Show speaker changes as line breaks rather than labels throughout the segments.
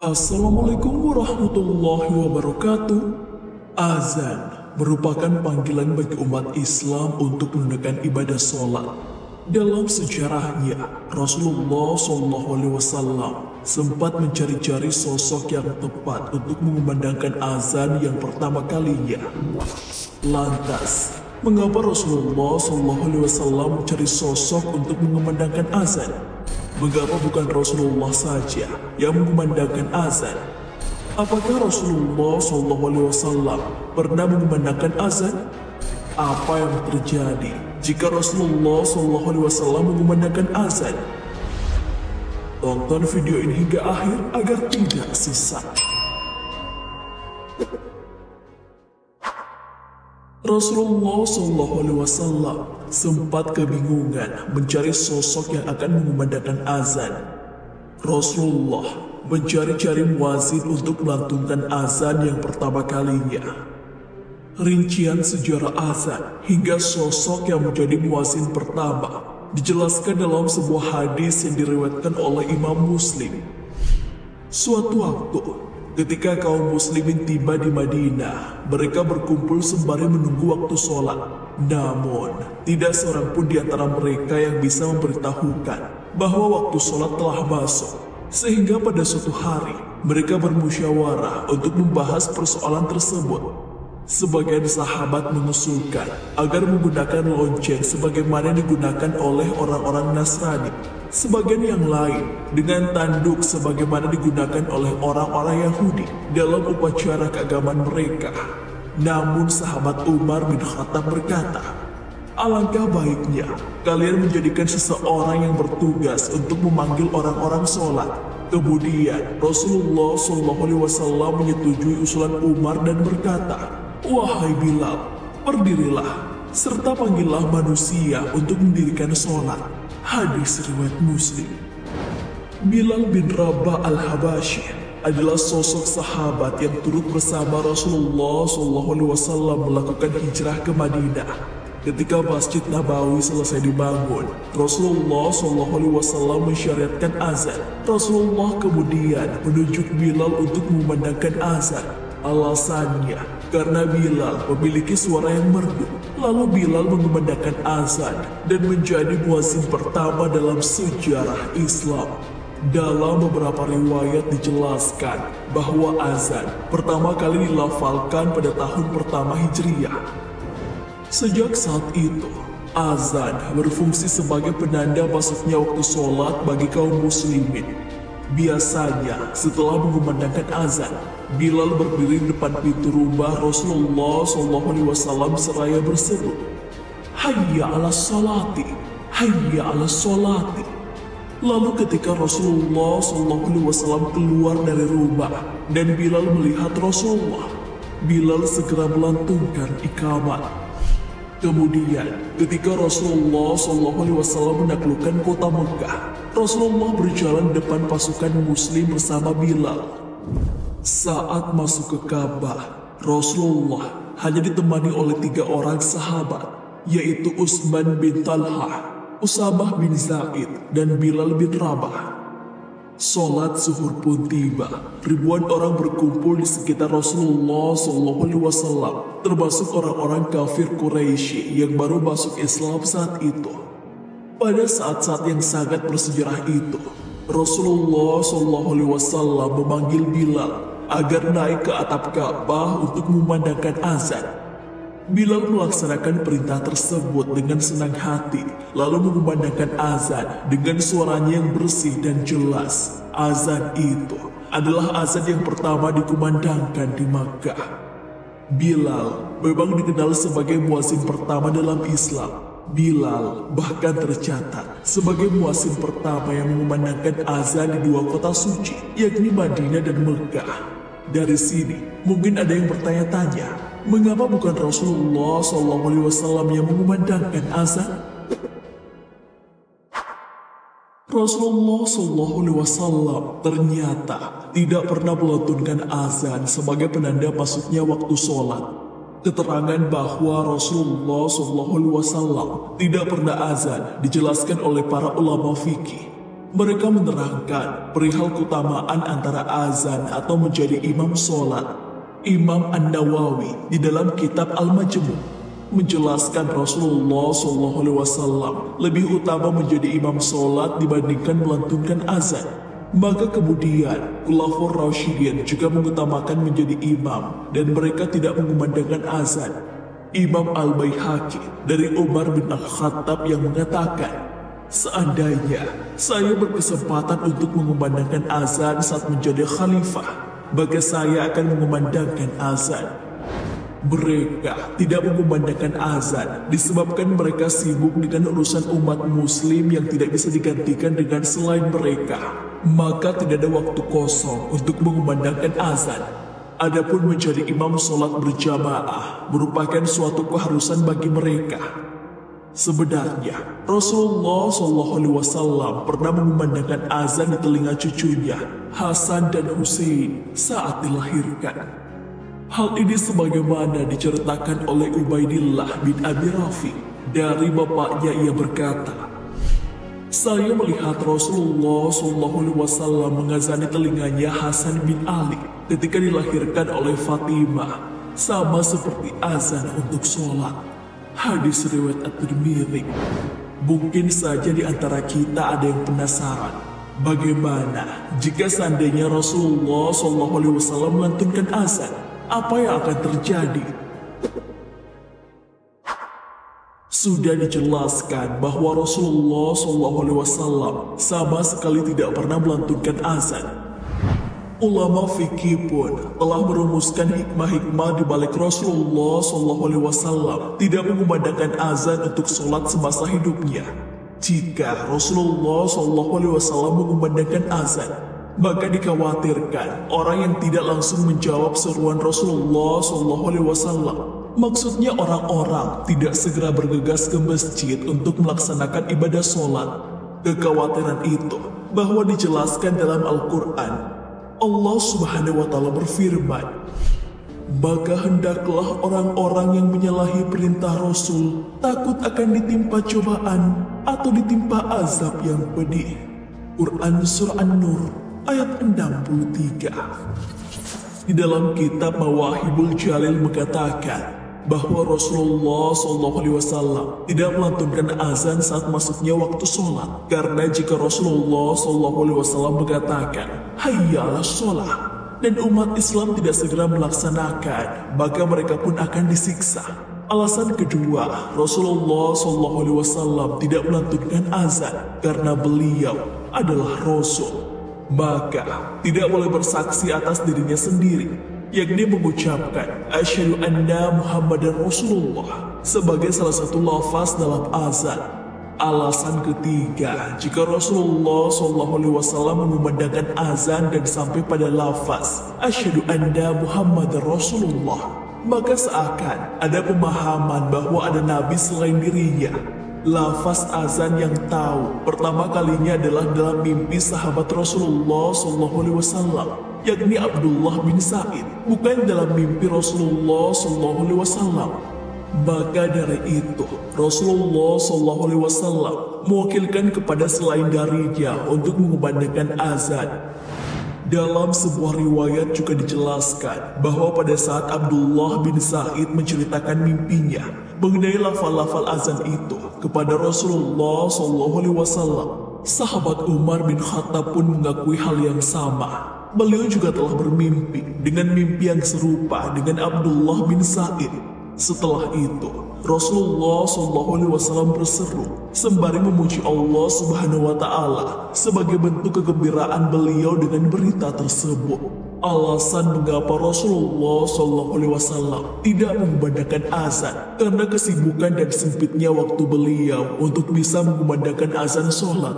Assalamualaikum warahmatullahi wabarakatuh. Azan merupakan panggilan bagi umat Islam untuk menunaikan ibadah sholat. Dalam sejarahnya, Rasulullah SAW sempat mencari-cari sosok yang tepat untuk mengumandangkan azan yang pertama kalinya. Lantas, mengapa Rasulullah SAW mencari sosok untuk mengumandangkan azan? Mengapa bukan Rasulullah saja yang mengumandangkan azan? Apakah Rasulullah SAW pernah mengumandangkan azan? Apa yang terjadi jika Rasulullah SAW mengumandangkan azan? Tonton video ini hingga akhir agar tidak sesat. Rasulullah SAW sempat kebingungan mencari sosok yang akan mengumandangkan azan. Rasulullah mencari-cari muazin untuk melantunkan azan yang pertama kalinya. Rincian sejarah azan hingga sosok yang menjadi muazin pertama dijelaskan dalam sebuah hadis yang diriwayatkan oleh Imam Muslim. Suatu waktu, ketika kaum muslimin tiba di Madinah, mereka berkumpul sembari menunggu waktu sholat. Namun, tidak seorang pun di antara mereka yang bisa memberitahukan bahwa waktu sholat telah masuk. Sehingga pada suatu hari, mereka bermusyawarah untuk membahas persoalan tersebut. Sebagian sahabat mengusulkan agar menggunakan lonceng sebagaimana digunakan oleh orang-orang Nasrani. Sebagian yang lain dengan tanduk sebagaimana digunakan oleh orang-orang Yahudi dalam upacara keagamaan mereka. Namun sahabat Umar bin Khattab berkata, "Alangkah baiknya kalian menjadikan seseorang yang bertugas untuk memanggil orang-orang sholat." Kemudian Rasulullah SAW menyetujui usulan Umar dan berkata, "Wahai Bilal, berdirilah serta panggillah manusia untuk mendirikan sholat." Hadis riwayat Muslim. Bilal bin Rabah al-Habashi adalah sosok sahabat yang turut bersama Rasulullah SAW melakukan hijrah ke Madinah. Ketika Masjid Nabawi selesai dibangun, Rasulullah SAW mensyariatkan azan. Rasulullah kemudian menunjuk Bilal untuk memandangkan azan. Alasannya, karena Bilal memiliki suara yang merdu. Lalu Bilal mengumandangkan azan dan menjadi muazin pertama dalam sejarah Islam. Dalam beberapa riwayat dijelaskan bahwa azan pertama kali dilafalkan pada tahun pertama Hijriyah. Sejak saat itu, azan berfungsi sebagai penanda masuknya waktu sholat bagi kaum muslimin. Biasanya, setelah mengumandangkan azan, Bilal berdiri di depan pintu rumah Rasulullah SAW seraya berseru, "Hayya ala sholati, hayya ala sholati." Lalu ketika Rasulullah SAW keluar dari rumah dan Bilal melihat Rasulullah, Bilal segera melantunkan iqamat. Kemudian, ketika Rasulullah SAW menaklukkan kota Mekah, Rasulullah berjalan depan pasukan muslim bersama Bilal. Saat masuk ke Ka'bah, Rasulullah hanya ditemani oleh 3 orang sahabat, yaitu Utsman bin Talhah, Usamah bin Zaid, dan Bilal bin Rabah. Sholat zuhur pun tiba. Ribuan orang berkumpul di sekitar Rasulullah SAW, termasuk orang-orang kafir Quraisy yang baru masuk Islam saat itu. Pada saat-saat yang sangat bersejarah itu, Rasulullah SAW memanggil Bilal agar naik ke atap Ka'bah untuk memandangkan azan. Bilal melaksanakan perintah tersebut dengan senang hati, lalu mengumandangkan azan dengan suaranya yang bersih dan jelas. Azan itu adalah azan yang pertama dikumandangkan di Makkah. Bilal memang dikenal sebagai muazin pertama dalam Islam. Bilal bahkan tercatat sebagai muazin pertama yang mengumandangkan azan di 2 kota suci, yakni Madinah dan Mekah. Dari sini, mungkin ada yang bertanya-tanya, mengapa bukan Rasulullah SAW yang mengumandangkan azan? Rasulullah SAW ternyata tidak pernah melantunkan azan sebagai penanda masuknya waktu sholat. Keterangan bahwa Rasulullah SAW tidak pernah azan dijelaskan oleh para ulama fikih. Mereka menerangkan perihal keutamaan antara azan atau menjadi imam sholat. Imam An-Nawawi di dalam kitab Al-Majmu' menjelaskan Rasulullah SAW lebih utama menjadi imam sholat dibandingkan melantunkan azan. Maka kemudian Khulafaur Rasyidin juga mengutamakan menjadi imam dan mereka tidak mengumandangkan azan. Imam Al-Baihaqi dari Umar bin Al-Khattab yang mengatakan, seandainya saya berkesempatan untuk mengumandangkan azan saat menjadi khalifah, maka saya akan mengumandangkan azan. Mereka tidak mengumandangkan azan disebabkan mereka sibuk dengan urusan umat muslim yang tidak bisa digantikan dengan selain mereka. Maka tidak ada waktu kosong untuk mengumandangkan azan. Adapun menjadi imam sholat berjamaah merupakan suatu keharusan bagi mereka. Sebenarnya, Rasulullah SAW pernah mengumandangkan azan di telinga cucunya, Hasan dan Hussein, saat dilahirkan. Hal ini sebagaimana diceritakan oleh Ubaidillah bin Abi Rafi. Dari bapaknya ia berkata, saya melihat Rasulullah SAW mengazani telinganya Hasan bin Ali ketika dilahirkan oleh Fatimah, sama seperti azan untuk sholat. Hadis riwayat At-Tirmidzi. Mungkin saja di antara kita ada yang penasaran, bagaimana jika seandainya Rasulullah SAW melantunkan azan, apa yang akan terjadi? Sudah dijelaskan bahwa Rasulullah SAW sama sekali tidak pernah melantunkan azan. Ulama fikih pun telah merumuskan hikmah-hikmah di balik Rasulullah SAW tidak mengumandangkan azan untuk sholat semasa hidupnya. Jika Rasulullah SAW mengumandangkan azan, maka dikhawatirkan orang yang tidak langsung menjawab seruan Rasulullah SAW. Maksudnya orang-orang tidak segera bergegas ke masjid untuk melaksanakan ibadah sholat. Kekhawatiran itu bahwa dijelaskan dalam Al-Quran. Allah Subhanahu wa Ta'ala berfirman, maka hendaklah orang-orang yang menyalahi perintah Rasul takut akan ditimpa cobaan atau ditimpa azab yang pedih. Quran Surah An-Nur ayat 63. Di dalam kitab Mawahibul Jalil mengatakan bahwa Rasulullah SAW tidak melantunkan azan saat masuknya waktu sholat, karena jika Rasulullah SAW mengatakan hayya 'alas sholat dan umat Islam tidak segera melaksanakan, maka mereka pun akan disiksa. Alasan kedua, Rasulullah SAW tidak melantunkan azan karena beliau adalah Rasul, maka tidak boleh bersaksi atas dirinya sendiri, yakni mengucapkan asyhadu anna Muhammadan Rasulullah sebagai salah satu lafaz dalam azan. Alasan ketiga, jika Rasulullah SAW mengumandangkan azan dan sampai pada lafaz asyhadu anna Muhammadan Rasulullah, maka seakan ada pemahaman bahwa ada nabi selain dirinya. Lafaz azan yang tahu pertama kalinya adalah dalam mimpi sahabat Rasulullah SAW, yakni Abdullah bin Sa'id, bukan dalam mimpi Rasulullah SAW. Maka dari itu, Rasulullah SAW mewakilkan kepada selain darinya untuk mengumandangkan azan. Dalam sebuah riwayat juga dijelaskan bahwa pada saat Abdullah bin Sa'id menceritakan mimpinya mengenai lafal-lafal azan itu kepada Rasulullah SAW, sahabat Umar bin Khattab pun mengakui hal yang sama. Beliau juga telah bermimpi dengan mimpi yang serupa dengan Abdullah bin Sa'id. Setelah itu, Rasulullah SAW berseru sembari memuji Allah Subhanahu wa Ta'ala sebagai bentuk kegembiraan beliau dengan berita tersebut. Alasan mengapa Rasulullah SAW tidak mengumandangkan azan karena kesibukan dan sempitnya waktu beliau untuk bisa mengumandangkan azan sholat.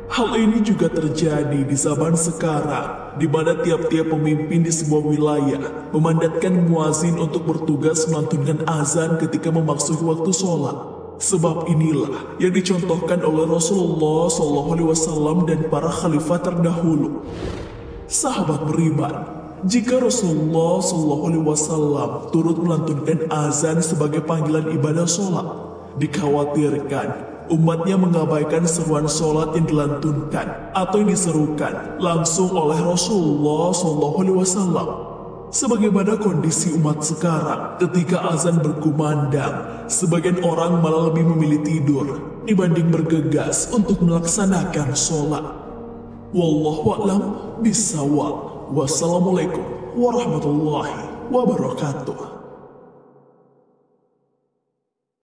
Hal ini juga terjadi di zaman sekarang, di mana tiap-tiap pemimpin di sebuah wilayah memandatkan muazin untuk bertugas melantunkan azan ketika memasuki waktu sholat. Sebab inilah yang dicontohkan oleh Rasulullah SAW dan para khalifah terdahulu. Sahabat beriman, jika Rasulullah turut melantunkan azan sebagai panggilan ibadah sholat, dikhawatirkan umatnya mengabaikan seruan sholat yang dilantunkan atau yang diserukan langsung oleh Rasulullah SAW. Sebagaimana kondisi umat sekarang ketika azan berkumandang, sebagian orang malah lebih memilih tidur dibanding bergegas untuk melaksanakan sholat. Wallahu a'lam bishawab. Wassalamualaikum warahmatullahi wabarakatuh.